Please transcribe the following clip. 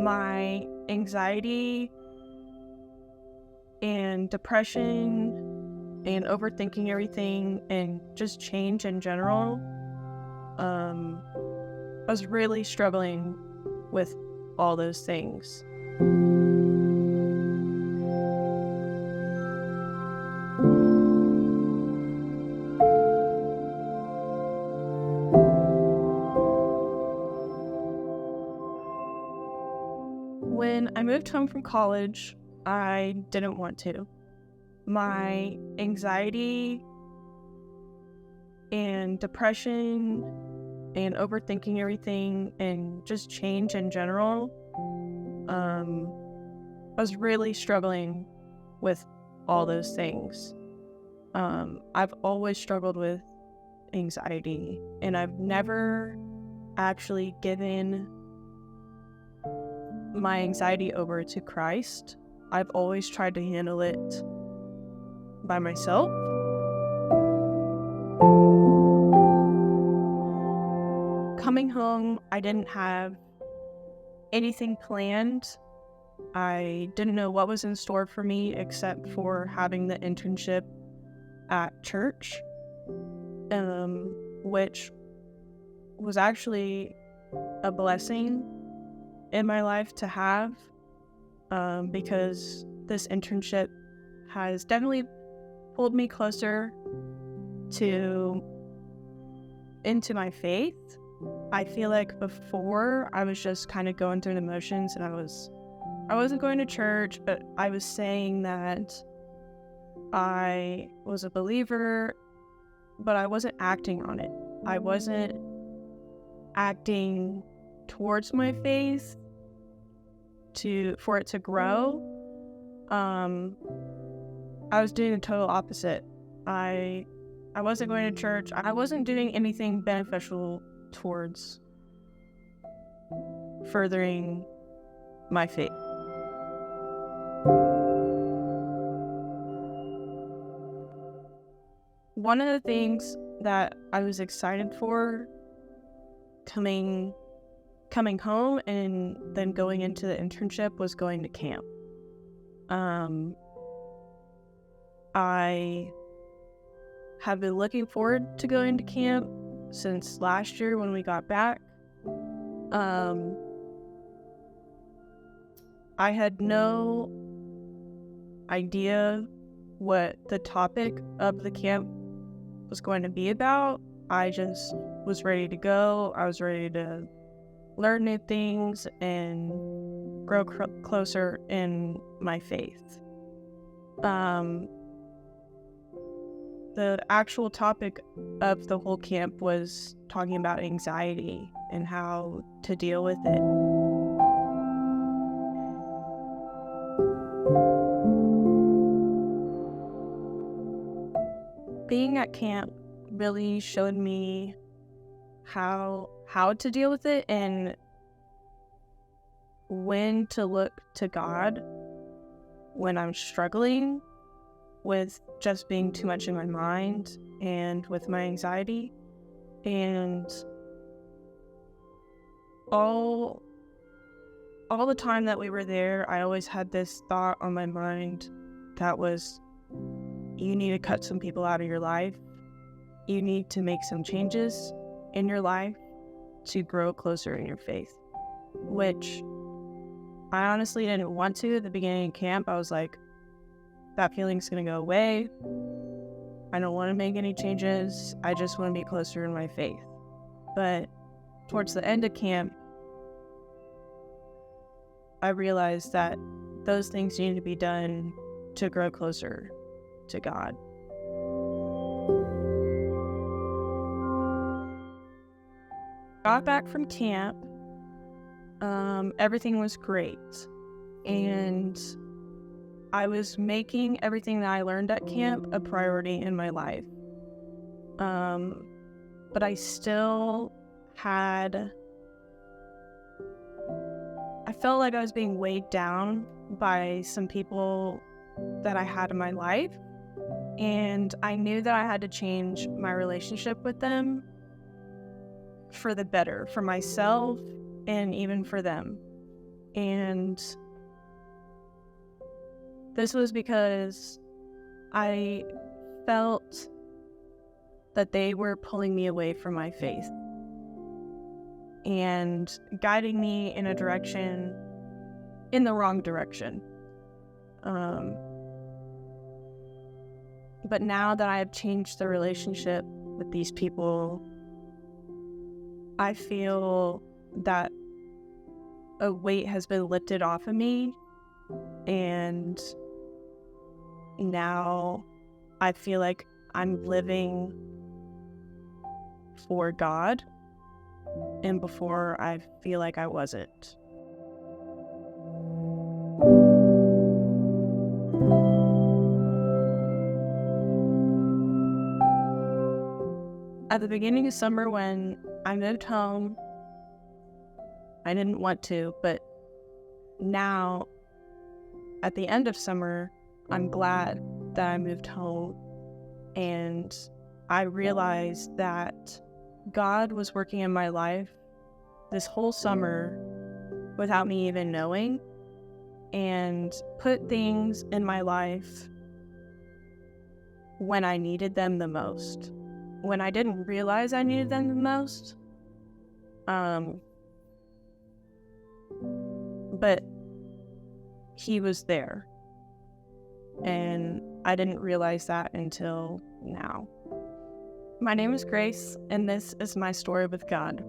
my anxiety and depression and overthinking everything and just change in general, I was really struggling with all those things. When I moved home from college, I didn't want to. My anxiety and depression and overthinking everything and just change in general, I was really struggling with all those things. I've always struggled with anxiety, and I've never actually given my anxiety over to Christ. I've always tried to handle it by myself. Coming home, I didn't have anything planned. I didn't know what was in store for me except for having the internship at church, which was actually a blessing in my life to have, because this internship has definitely pulled me closer into my faith. I feel like before I was just kind of going through the motions, and I wasn't going to church, but I was saying that I was a believer, but I wasn't acting on it. I wasn't acting towards my faith for it to grow. I was doing the total opposite. I wasn't going to church. I wasn't doing anything beneficial towards furthering my faith. One of the things that I was excited for coming home and then going into the internship was going to camp. I have been looking forward to going to camp since last year when we got back. I had no idea what the topic of the camp was going to be about. I just was ready to go. I was ready to learn new things and grow closer in my faith. The actual topic of the whole camp was talking about anxiety and how to deal with it. Being at camp really showed me how to deal with it and when to look to God when I'm struggling with just being too much in my mind and with my anxiety. And all the time that we were there, I always had this thought on my mind that was, you need to cut some people out of your life. You need to make some changes in your life to grow closer in your faith, which I honestly didn't want to. At the beginning of camp, I was like, that feeling's going to go away. I don't want to make any changes. I just want to be closer in my faith. But towards the end of camp, I realized that those things need to be done to grow closer to God. Got back from camp. Everything was great. And I was making everything that I learned at camp a priority in my life. But I still I felt like I was being weighed down by some people that I had in my life. And I knew that I had to change my relationship with them for the better, for myself and even for them. And this was because I felt that they were pulling me away from my faith and guiding me in the wrong direction. But now that I have changed the relationship with these people, I feel that a weight has been lifted off of me, and now I feel like I'm living for God, and before I feel like I wasn't. At the beginning of summer, when I moved home, I didn't want to, but now at the end of summer, I'm glad that I moved home, and I realized that God was working in my life this whole summer without me even knowing, and put things in my life when I needed them the most, when I didn't realize I needed them the most. But he was there, and I didn't realize that until now. My name is Grace, and this is my story with God.